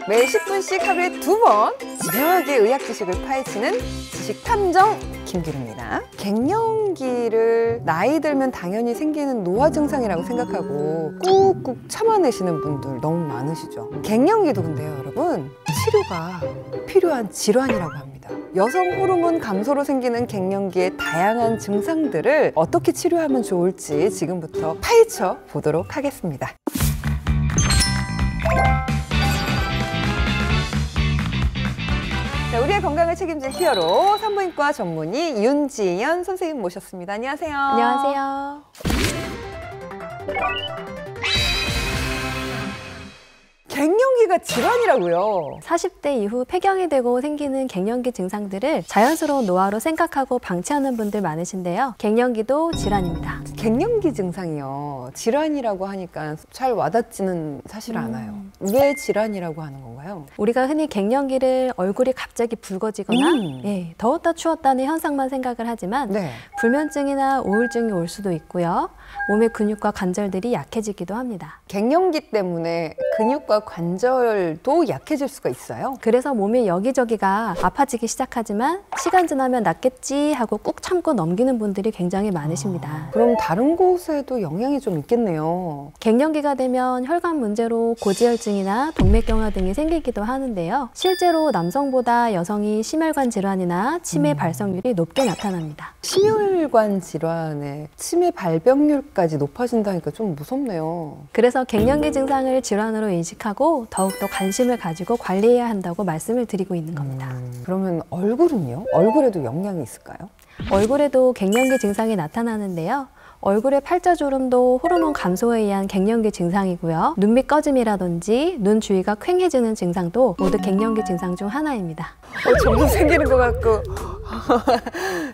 매일 10분씩 하루에 2번 집요하게 의학 지식을 파헤치는 지식 탐정 김규리입니다. 갱년기를 나이 들면 당연히 생기는 노화 증상이라고 생각하고 꾹꾹 참아내시는 분들 너무 많으시죠. 갱년기도 근데요, 여러분, 치료가 필요한 질환이라고 합니다. 여성 호르몬 감소로 생기는 갱년기의 다양한 증상들을 어떻게 치료하면 좋을지 지금부터 파헤쳐 보도록 하겠습니다. 자, 우리의 건강을 책임질 히어로 산부인과 전문의 윤지연 선생님 모셨습니다. 안녕하세요. 안녕하세요. 갱년기가 질환이라고요? 40대 이후 폐경이 되고 생기는 갱년기 증상들을 자연스러운 노화로 생각하고 방치하는 분들 많으신데요. 갱년기도 질환입니다. 갱년기 증상이요, 질환이라고 하니까 잘 와닿지는 사실 않아요. 왜 질환이라고 하는 건가요? 우리가 흔히 갱년기를 얼굴이 갑자기 붉어지거나 더웠다 추웠다는 현상만 생각을 하지만 불면증이나 우울증이 올 수도 있고요. 몸의 근육과 관절들이 약해지기도 합니다. 갱년기 때문에 근육과 관절도 약해질 수가 있어요? 그래서 몸의 여기저기가 아파지기 시작하지만 시간 지나면 낫겠지 하고 꾹 참고 넘기는 분들이 굉장히 많으십니다. 그럼 다른 곳에도 영향이 좀 있겠네요. 갱년기가 되면 혈관 문제로 고지혈증이나 동맥경화 등이 생기기도 하는데요. 실제로 남성보다 여성이 심혈관 질환이나 치매 발생률이 높게 나타납니다. 심혈관 질환의 치매 발병률까지 높아진다니까 좀 무섭네요. 그래서 갱년기 증상을 질환으로 인식하고 더욱더 관심을 가지고 관리해야 한다고 말씀을 드리고 있는 겁니다. 그러면 얼굴은요? 얼굴에도 영향이 있을까요? 얼굴에도 갱년기 증상이 나타나는데요. 얼굴의 팔자주름도 호르몬 감소에 의한 갱년기 증상이고요. 눈밑 꺼짐이라든지 눈 주위가 퀭해지는 증상도 모두 갱년기 증상 중 하나입니다. 점점 생기는 것 같고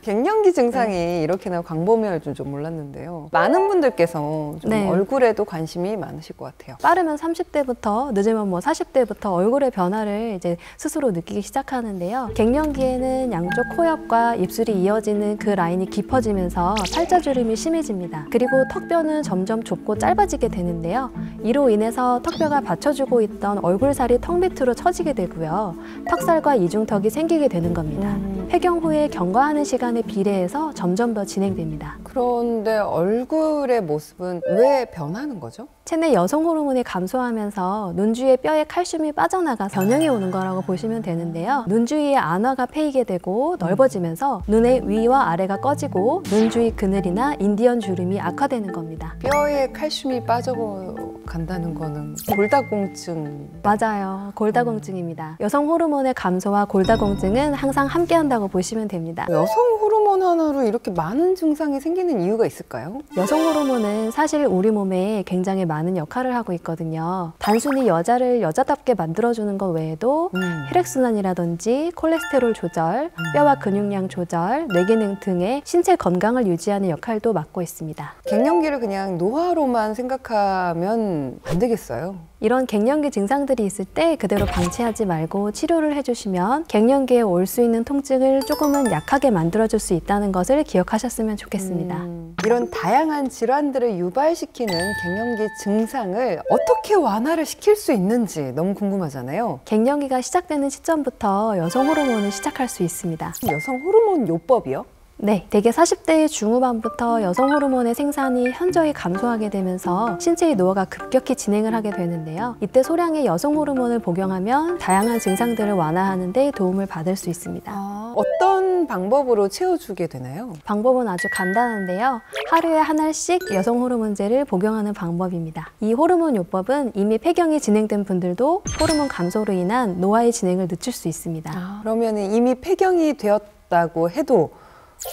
갱년기 증상이 이렇게나 광범위할 줄 좀 몰랐는데요. 많은 분들께서 좀 얼굴에도 관심이 많으실 것 같아요. 빠르면 30대부터 늦으면 40대부터 얼굴의 변화를 이제 스스로 느끼기 시작하는데요. 갱년기에는 양쪽 코 옆과 입술이 이어지는 그 라인이 깊어지면서 팔자주름이 심해집니다. 그리고 턱뼈는 점점 좁고 짧아지게 되는데요. 이로 인해서 턱뼈가 받쳐주고 있던 얼굴살이 턱 밑으로 처지게 되고요. 턱살과 이중턱이 생기게 되는 겁니다. 폐경 후에 경과하는 시간에 비례해서 점점 더 진행됩니다. 그런데 얼굴의 모습은 왜 변하는 거죠? 체내 여성 호르몬이 감소하면서 눈 주위의 뼈에 칼슘이 빠져나가 변형이 오는 거라고 보시면 되는데요. 눈 주위의 안화가 패이게 되고 넓어지면서 눈의 위와 아래가 꺼지고 눈 주위 그늘이나 인디언 주름이 악화되는 겁니다. 뼈에 칼슘이 빠져간다는 거는 골다공증. 맞아요. 골다공증입니다. 여성 호르몬의 감소와 골다공증은 항상 함께한다고 보시면 됩니다. 여성 호르몬 하나로 이렇게 많은 증상이 생기는 이유가 있을까요? 여성 호르몬은 사실 우리 몸에 굉장히 많은 역할을 하고 있거든요. 단순히 여자를 여자답게 만들어주는 것 외에도 혈액순환이라든지 콜레스테롤 조절, 뼈와 근육량 조절, 뇌기능 등의 신체 건강을 유지하는 역할도 맡고 있습니다. 갱년기를 그냥 노화로만 생각하면 안 되겠어요? 이런 갱년기 증상들이 있을 때 그대로 방치하지 말고 치료를 해주시면 갱년기에 올 수 있는 통증을 조금은 약하게 만들어줄 수 있다는 것을 기억하셨으면 좋겠습니다. 이런 다양한 질환들을 유발시키는 갱년기 증상을 어떻게 완화를 시킬 수 있는지 너무 궁금하잖아요. 갱년기가 시작되는 시점부터 여성 호르몬을 시작할 수 있습니다. 여성 호르몬 요법이요? 네, 대개 40대 중후반부터 여성 호르몬의 생산이 현저히 감소하게 되면서 신체의 노화가 급격히 진행을 하게 되는데요. 이때 소량의 여성 호르몬을 복용하면 다양한 증상들을 완화하는 데 도움을 받을 수 있습니다. 어떤 방법으로 채워주게 되나요? 방법은 아주 간단한데요. 하루에 한 알씩 여성 호르몬제를 복용하는 방법입니다. 이 호르몬 요법은 이미 폐경이 진행된 분들도 호르몬 감소로 인한 노화의 진행을 늦출 수 있습니다. 그러면 이미 폐경이 되었다고 해도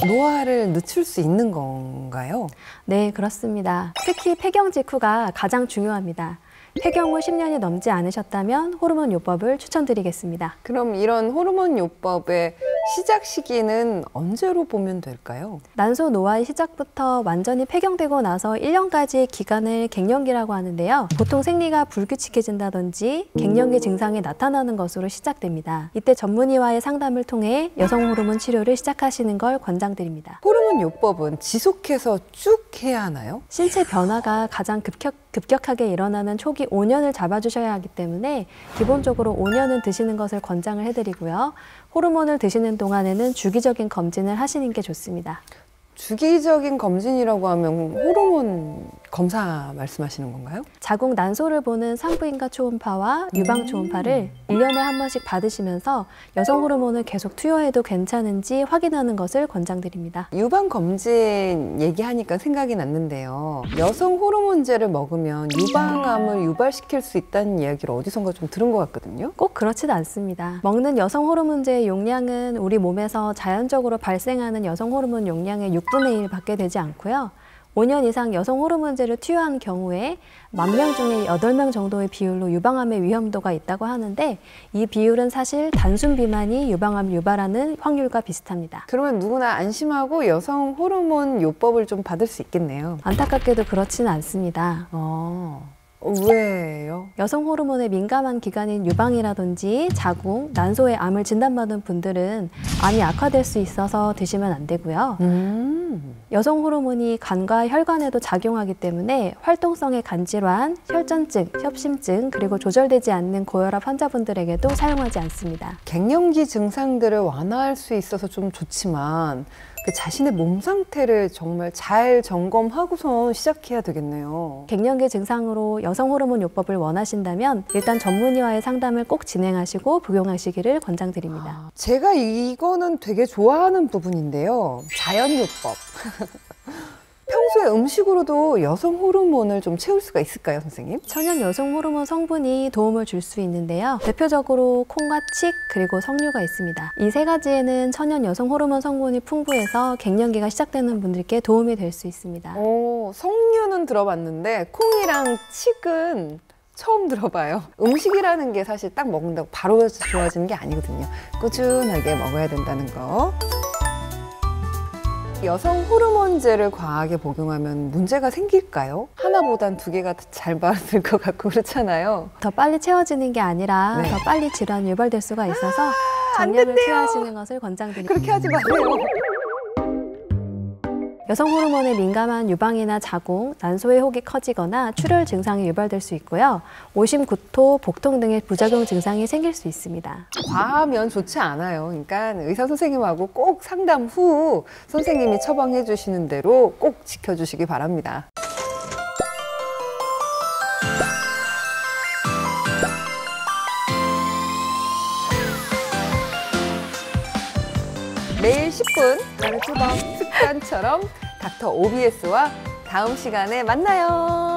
노화를 늦출 수 있는 건가요? 네, 그렇습니다. 특히 폐경 직후가 가장 중요합니다. 폐경 후 10년이 넘지 않으셨다면 호르몬 요법을 추천드리겠습니다. 그럼 이런 호르몬 요법의 시작 시기는 언제로 보면 될까요? 난소 노화의 시작부터 완전히 폐경되고 나서 1년까지의 기간을 갱년기라고 하는데요. 보통 생리가 불규칙해진다든지 갱년기 증상이 나타나는 것으로 시작됩니다. 이때 전문의와의 상담을 통해 여성 호르몬 치료를 시작하시는 걸 권장드립니다. 호르몬 요법은 지속해서 쭉 해야 하나요? 신체 변화가 가장 급격히 급격하게 일어나는 초기 5년을 잡아주셔야 하기 때문에 기본적으로 5년은 드시는 것을 권장을 해드리고요. 호르몬을 드시는 동안에는 주기적인 검진을 하시는 게 좋습니다. 주기적인 검진이라고 하면 호르몬 검사 말씀하시는 건가요? 자궁 난소를 보는 산부인과 초음파와 유방 초음파를 1년에 한 번씩 받으시면서 여성 호르몬을 계속 투여해도 괜찮은지 확인하는 것을 권장드립니다. 유방 검진 얘기하니까 생각이 났는데요. 여성 호르몬제를 먹으면 유방암을 유발시킬 수 있다는 이야기를 어디선가 좀 들은 것 같거든요. 꼭 그렇지는 않습니다. 먹는 여성 호르몬제의 용량은 우리 몸에서 자연적으로 발생하는 여성 호르몬 용량의 6분의 1 밖에 되지 않고요. 5년 이상 여성 호르몬제를 투여한 경우에 10,000명 중에 8명 정도의 비율로 유방암의 위험도가 있다고 하는데 이 비율은 사실 단순 비만이 유방암 유발하는 확률과 비슷합니다. 그러면 누구나 안심하고 여성 호르몬 요법을 좀 받을 수 있겠네요. 안타깝게도 그렇지는 않습니다. 왜요? 여성 호르몬에 민감한 기관인 유방이라든지 자궁, 난소의 암을 진단받은 분들은 암이 악화될 수 있어서 드시면 안 되고요. 여성 호르몬이 간과 혈관에도 작용하기 때문에 활동성의 간질환, 혈전증, 협심증, 그리고 조절되지 않는 고혈압 환자분들에게도 사용하지 않습니다. 갱년기 증상들을 완화할 수 있어서 좀 좋지만 그 자신의 몸 상태를 정말 잘 점검하고선 시작해야 되겠네요. 갱년기 증상으로 여성 호르몬 요법을 원하신다면 일단 전문의와의 상담을 꼭 진행하시고 복용하시기를 권장드립니다. 제가 이거는 되게 좋아하는 부분인데요. 자연요법. 평소에 음식으로도 여성 호르몬을 좀 채울 수가 있을까요, 선생님? 천연 여성 호르몬 성분이 도움을 줄 수 있는데요. 대표적으로 콩과 칡 그리고 석류가 있습니다. 이 세 가지에는 천연 여성 호르몬 성분이 풍부해서 갱년기가 시작되는 분들께 도움이 될 수 있습니다. 석류는 들어봤는데 콩이랑 칡은 처음 들어봐요. 음식이라는 게 사실 딱 먹는다고 바로 좋아지는 게 아니거든요. 꾸준하게 먹어야 된다는 거. 여성 호르몬제를 과하게 복용하면 문제가 생길까요? 하나보단 2개가 잘 받을 것 같고 그렇잖아요. 더 빨리 채워지는 게 아니라 네. 더 빨리 질환이 유발될 수가 있어서 안 정량을 된대요. 투여하시는 것을 권장드립니다. 그렇게 하지 마세요. 여성 호르몬에 민감한 유방이나 자궁, 난소의 혹이 커지거나 출혈 증상이 유발될 수 있고요. 오심, 구토, 복통 등의 부작용 증상이 생길 수 있습니다. 과하면 좋지 않아요. 그러니까 의사 선생님하고 꼭 상담 후 선생님이 처방해 주시는 대로 꼭 지켜주시기 바랍니다. 매일 10분, 하루 2번 습관처럼 닥터 OBS와 다음 시간에 만나요.